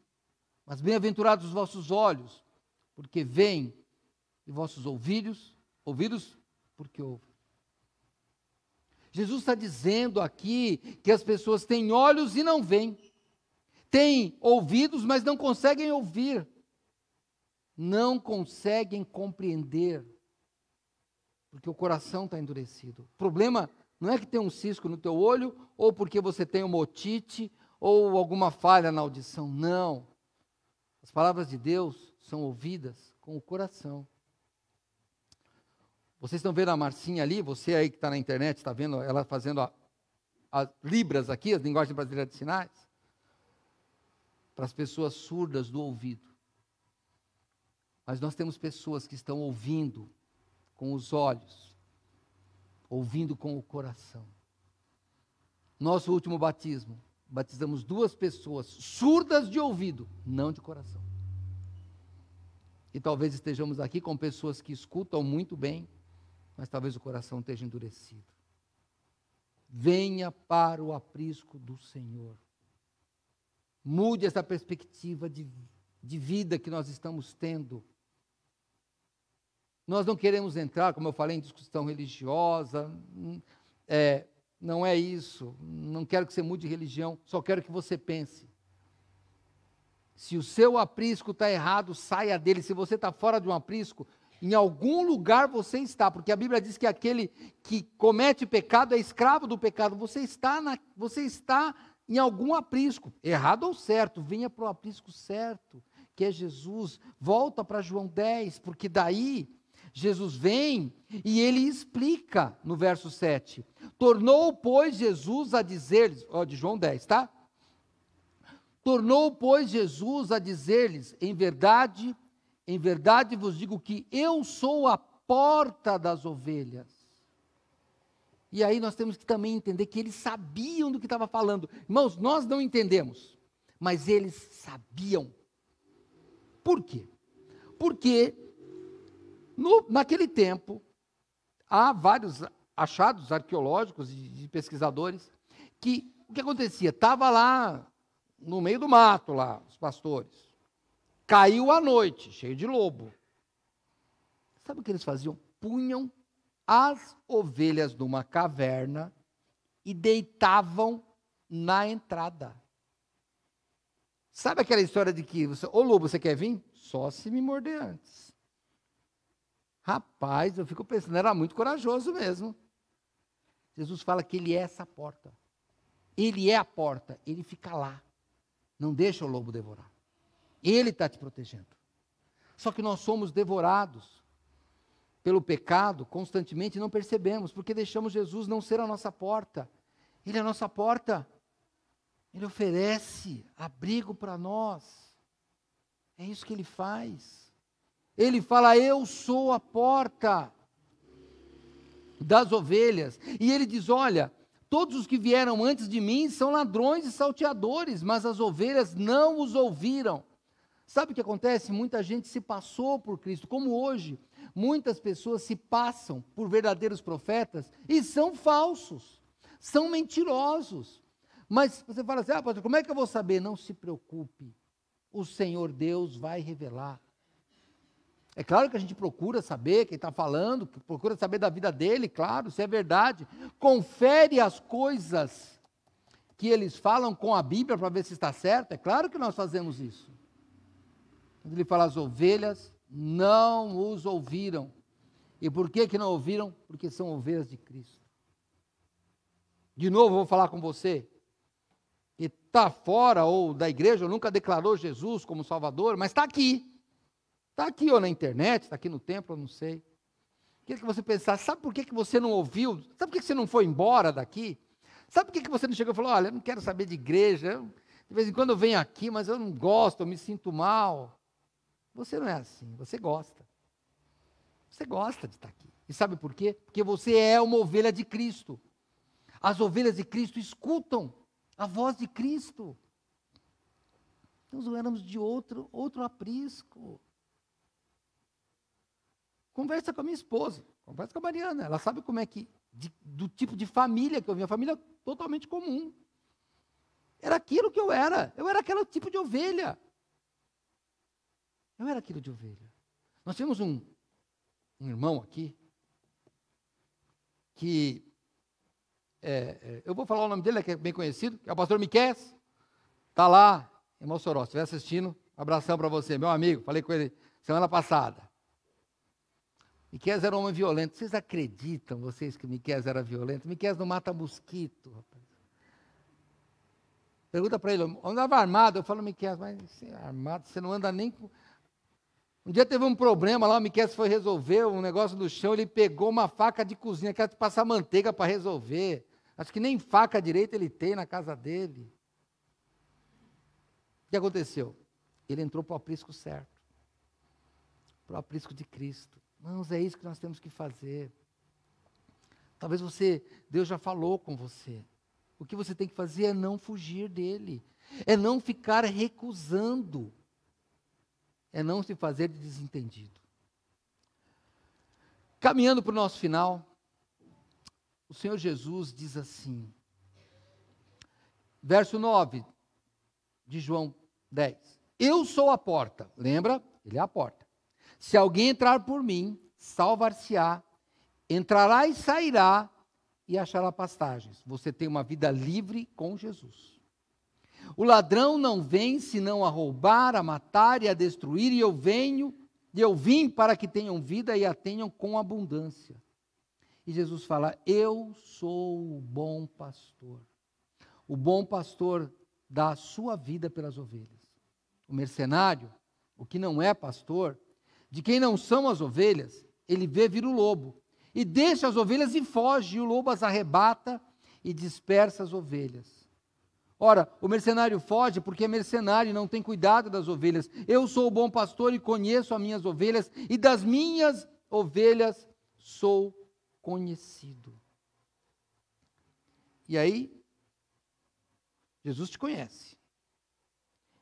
A: Mas bem-aventurados os vossos olhos, porque veem, e vossos ouvidos, porque ouvem. Jesus está dizendo aqui que as pessoas têm olhos e não veem, têm ouvidos, mas não conseguem ouvir, não conseguem compreender, porque o coração está endurecido. O problema não é que tem um cisco no teu olho, ou porque você tem uma otite, ou alguma falha na audição, não. As palavras de Deus são ouvidas com o coração. Vocês estão vendo a Marcinha ali, você aí que está na internet, está vendo ela fazendo as libras aqui, as linguagens brasileiras de sinais, para as pessoas surdas do ouvido. Mas nós temos pessoas que estão ouvindo com os olhos, ouvindo com o coração. Nosso último batismo, batizamos 2 pessoas surdas de ouvido, não de coração. E talvez estejamos aqui com pessoas que escutam muito bem, mas talvez o coração esteja endurecido. Venha para o aprisco do Senhor. Mude essa perspectiva de vida que nós estamos tendo. Nós não queremos entrar, como eu falei, em discussão religiosa, não é isso, não quero que você mude de religião, só quero que você pense. Se o seu aprisco está errado, saia dele. Se você está fora de um aprisco, em algum lugar você está, porque a Bíblia diz que aquele que comete pecado é escravo do pecado. Você está em algum aprisco, errado ou certo, venha para o aprisco certo, que é Jesus. Volta para João 10, porque daí Jesus vem e ele explica no verso 7. Tornou, pois, Jesus a dizer-lhes, de João 10, tá? Tornou, pois, Jesus a dizer-lhes, em verdade vos digo que eu sou a porta das ovelhas. E aí nós temos que também entender que eles sabiam do que estava falando. Irmãos, nós não entendemos, mas eles sabiam. Por quê? Porque naquele tempo, há vários achados arqueológicos e de pesquisadores, que o que acontecia? Estava lá no meio do mato, lá, os pastores. Caiu à noite, cheio de lobo. Sabe o que eles faziam? Punham as ovelhas numa caverna e deitavam na entrada. Sabe aquela história de que, ô lobo, você quer vir? Só se me morder antes. Rapaz, eu fico pensando, era muito corajoso mesmo. Jesus fala que ele é essa porta. Ele é a porta, ele fica lá. Não deixa o lobo devorar. Ele está te protegendo. Só que nós somos devorados pelo pecado constantemente e não percebemos, porque deixamos Jesus não ser a nossa porta. Ele é a nossa porta. Ele oferece abrigo para nós. É isso que ele faz. Ele fala, eu sou a porta das ovelhas. E ele diz, olha, todos os que vieram antes de mim são ladrões e salteadores, mas as ovelhas não os ouviram. Sabe o que acontece? Muita gente se passou por Cristo, como hoje. Muitas pessoas se passam por verdadeiros profetas e são falsos, são mentirosos. Mas você fala assim, pastor, como é que eu vou saber? Não se preocupe, o Senhor Deus vai revelar. É claro que a gente procura saber quem está falando, procura saber da vida dele, claro, se é verdade. Confere as coisas que eles falam com a Bíblia para ver se está certo. É claro que nós fazemos isso. Quando ele fala, as ovelhas não os ouviram. E por que não ouviram? Porque são ovelhas de Cristo. De novo, eu vou falar com você, que está fora ou da igreja, ou nunca declarou Jesus como Salvador, mas está aqui. Está aqui ou na internet, está aqui no templo, eu não sei. Queria que você pensasse, sabe por que você não ouviu? Sabe por que você não foi embora daqui? Sabe por que você não chegou e falou, olha, eu não quero saber de igreja, de vez em quando eu venho aqui, mas eu não gosto, eu me sinto mal. Você não é assim, você gosta. Você gosta de estar aqui. E sabe por quê? Porque você é uma ovelha de Cristo. As ovelhas de Cristo escutam a voz de Cristo. Nós não éramos de outro aprisco. Conversa com a minha esposa, conversa com a Mariana, ela sabe como é que, do tipo de família que eu vim, a família totalmente comum. Era aquilo que eu era aquele tipo de ovelha. Eu era aquilo de ovelha. Nós tínhamos um irmão aqui, que, eu vou falar o nome dele, que é bem conhecido, que é o pastor Miqués, está lá em Mossoró, se estiver assistindo, um abração para você, meu amigo, falei com ele semana passada. Miqués era um homem violento. Vocês acreditam, vocês, que Miqués era violento? Miqués não mata mosquito, rapaz. Pergunta para ele, andava armado? Eu falo, Miqués, mas você é armado, você não anda nem com... Um dia teve um problema lá, o Miqués foi resolver um negócio no chão, ele pegou uma faca de cozinha, quer passar manteiga para resolver. Acho que nem faca direita ele tem na casa dele. O que aconteceu? Ele entrou para o aprisco certo. Para o aprisco de Cristo. Irmãos, é isso que nós temos que fazer. Talvez Deus já falou com você. O que você tem que fazer é não fugir dele. É não ficar recusando. É não se fazer de desentendido. Caminhando para o nosso final, o Senhor Jesus diz assim, verso 9 de João 10. Eu sou a porta. Lembra? Ele é a porta. Se alguém entrar por mim, salvar-se-á, entrará e sairá e achará pastagens. Você tem uma vida livre com Jesus. O ladrão não vem senão a roubar, a matar e a destruir, e eu vim para que tenham vida e a tenham com abundância. E Jesus fala: eu sou o bom pastor. O bom pastor dá a sua vida pelas ovelhas. O mercenário, o que não é pastor, de quem não são as ovelhas, ele vê vir o lobo, e deixa as ovelhas e foge, e o lobo as arrebata e dispersa as ovelhas. Ora, o mercenário foge porque é mercenário e não tem cuidado das ovelhas. Eu sou o bom pastor e conheço as minhas ovelhas, e das minhas ovelhas sou conhecido. E aí, Jesus te conhece.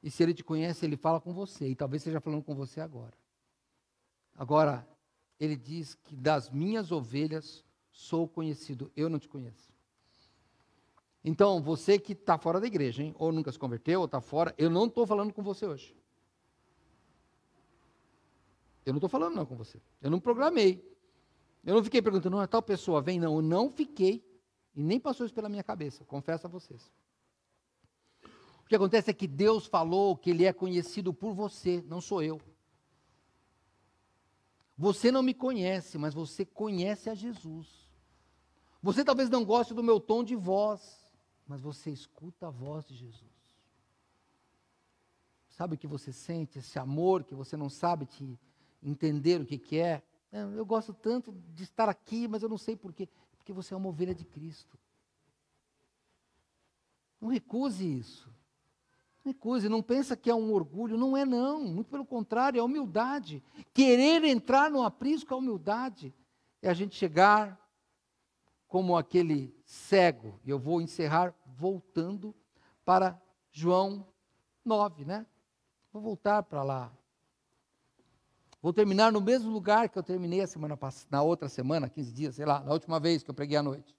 A: E se ele te conhece, ele fala com você, e talvez esteja falando com você agora. Agora, ele diz que das minhas ovelhas sou conhecido. Eu não te conheço. Então, você que está fora da igreja, hein? Ou nunca se converteu, ou está fora, eu não estou falando com você hoje. Eu não estou falando não com você. Eu não programei. Eu não fiquei perguntando, não, tal pessoa vem, não. Eu não fiquei, e nem passou isso pela minha cabeça, confesso a vocês. O que acontece é que Deus falou que Ele é conhecido por você, não sou eu. Você não me conhece, mas você conhece a Jesus. Você talvez não goste do meu tom de voz, mas você escuta a voz de Jesus. Sabe o que você sente? Esse amor que você não sabe te entender o que é. Eu gosto tanto de estar aqui, mas eu não sei por quê. Porque você é uma ovelha de Cristo. Não recuse isso. Não recuse, não pensa que é um orgulho. Não é não, muito pelo contrário, é humildade. Querer entrar no aprisco é humildade. É a gente chegar como aquele cego. E eu vou encerrar voltando para João 9, né? Vou voltar para lá. Vou terminar no mesmo lugar que eu terminei na outra semana, 15 dias, sei lá, na última vez que eu preguei à noite.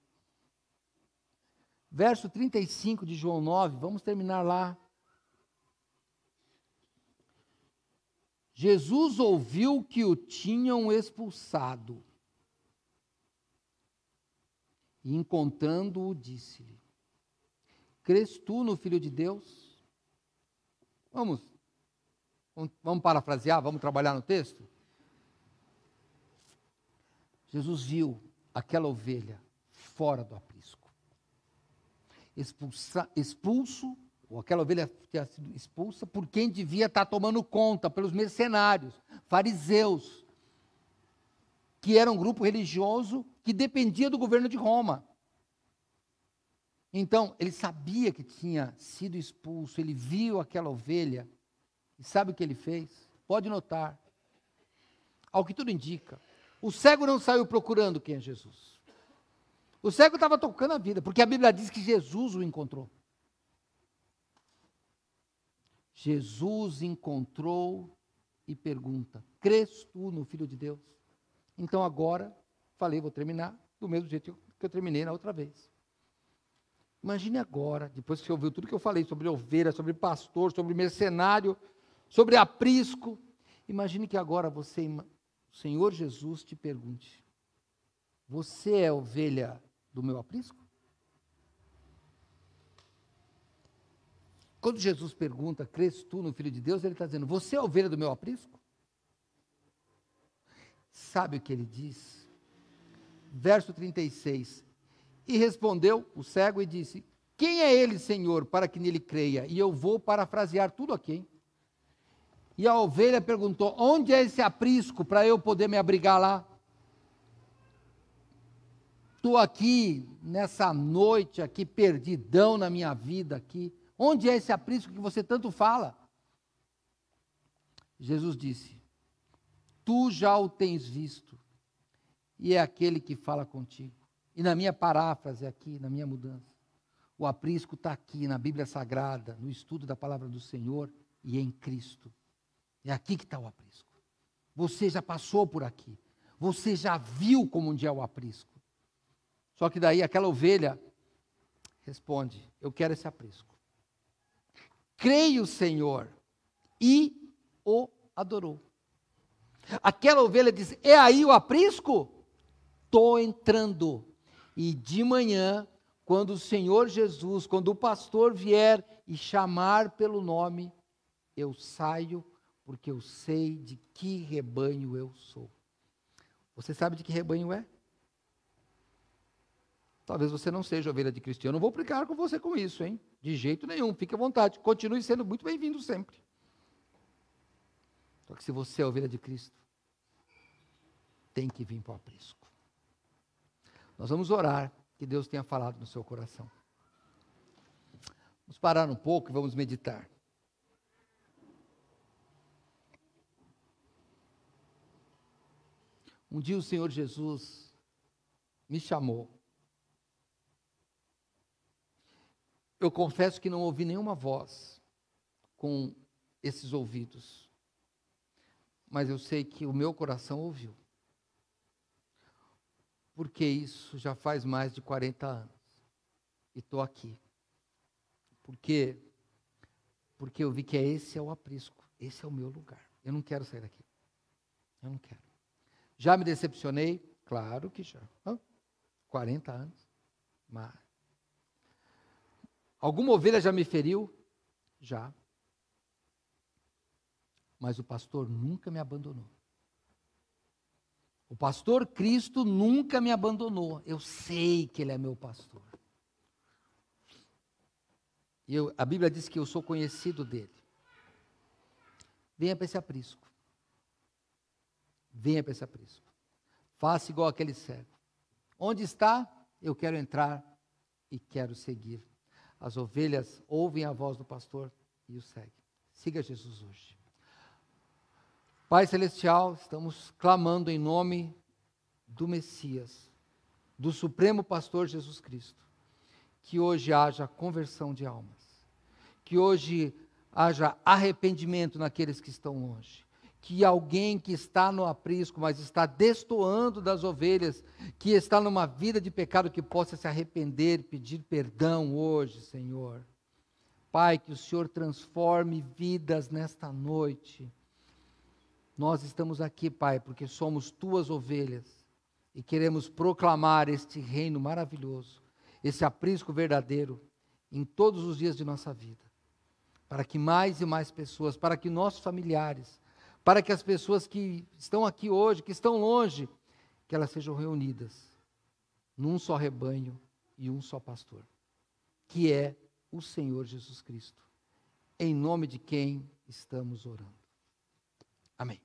A: Verso 35 de João 9, vamos terminar lá. Jesus ouviu que o tinham expulsado. E encontrando-o, disse-lhe: crês tu no Filho de Deus? Vamos parafrasear, vamos trabalhar no texto? Jesus viu aquela ovelha fora do aprisco. Expulso, ou aquela ovelha tinha sido expulsa por quem devia estar tomando conta, pelos mercenários, fariseus, que era um grupo religioso que dependia do governo de Roma. Então, ele sabia que tinha sido expulso, ele viu aquela ovelha, e sabe o que ele fez? Pode notar, ao que tudo indica, o cego não saiu procurando quem é Jesus. O cego estava tocando a vida, porque a Bíblia diz que Jesus o encontrou. Jesus encontrou e pergunta: crês tu no Filho de Deus? Então agora, vou terminar do mesmo jeito que eu terminei na outra vez. Imagine agora, depois que você ouviu tudo que eu falei sobre ovelha, sobre pastor, sobre mercenário, sobre aprisco, imagine que agora o Senhor Jesus te pergunte: você é ovelha do meu aprisco? Quando Jesus pergunta, crês tu no Filho de Deus, ele está dizendo, você é ovelha do meu aprisco? Sabe o que ele diz? Verso 36, e respondeu o cego e disse, quem é ele, Senhor, para que nele creia? E eu vou parafrasear tudo aqui, hein? E a ovelha perguntou, onde é esse aprisco para eu poder me abrigar lá? Estou aqui, nessa noite aqui, perdidão na minha vida aqui. Onde é esse aprisco que você tanto fala? Jesus disse, tu já o tens visto, e é aquele que fala contigo. E na minha paráfrase aqui, na minha mudança, o aprisco está aqui na Bíblia Sagrada, no estudo da palavra do Senhor e em Cristo. É aqui que está o aprisco. Você já passou por aqui. Você já viu como onde é o aprisco. Só que daí aquela ovelha responde, eu quero esse aprisco. Creio, Senhor, e o adorou. Aquela ovelha diz: é aí o aprisco? Estou entrando. E de manhã, quando o Senhor Jesus, quando o pastor vier e chamar pelo nome, eu saio, porque eu sei de que rebanho eu sou. Você sabe de que rebanho é? Talvez você não seja ovelha de Cristo. Eu não vou brincar com você com isso, hein? De jeito nenhum. Fique à vontade. Continue sendo muito bem-vindo sempre. Só que se você é ovelha de Cristo, tem que vir para o aprisco. Nós vamos orar, que Deus tenha falado no seu coração. Vamos parar um pouco e vamos meditar. Um dia o Senhor Jesus me chamou. Eu confesso que não ouvi nenhuma voz com esses ouvidos. Mas eu sei que o meu coração ouviu. Porque isso já faz mais de 40 anos. E estou aqui. Porque eu vi que esse é o aprisco. Esse é o meu lugar. Eu não quero sair daqui. Eu não quero. Já me decepcionei? Claro que já. 40 anos. Mas alguma ovelha já me feriu? Já. Mas o pastor nunca me abandonou. O pastor Cristo nunca me abandonou. Eu sei que Ele é meu pastor. A Bíblia diz que eu sou conhecido dEle. Venha para esse aprisco. Venha para esse aprisco. Faça igual aquele cego. Onde está? Eu quero entrar e quero seguir. As ovelhas ouvem a voz do pastor e o seguem. Siga Jesus hoje. Pai Celestial, estamos clamando em nome do Messias, do Supremo Pastor Jesus Cristo, que hoje haja conversão de almas, que hoje haja arrependimento naqueles que estão longe, que alguém que está no aprisco, mas está destoando das ovelhas, que está numa vida de pecado, que possa se arrepender, pedir perdão hoje, Senhor. Pai, que o Senhor transforme vidas nesta noite. Nós estamos aqui, Pai, porque somos Tuas ovelhas e queremos proclamar este reino maravilhoso, esse aprisco verdadeiro em todos os dias de nossa vida, para que mais e mais pessoas, para que nossos familiares, para que as pessoas que estão aqui hoje, que estão longe, que elas sejam reunidas num só rebanho e um só pastor, que é o Senhor Jesus Cristo, em nome de quem estamos orando. Amém.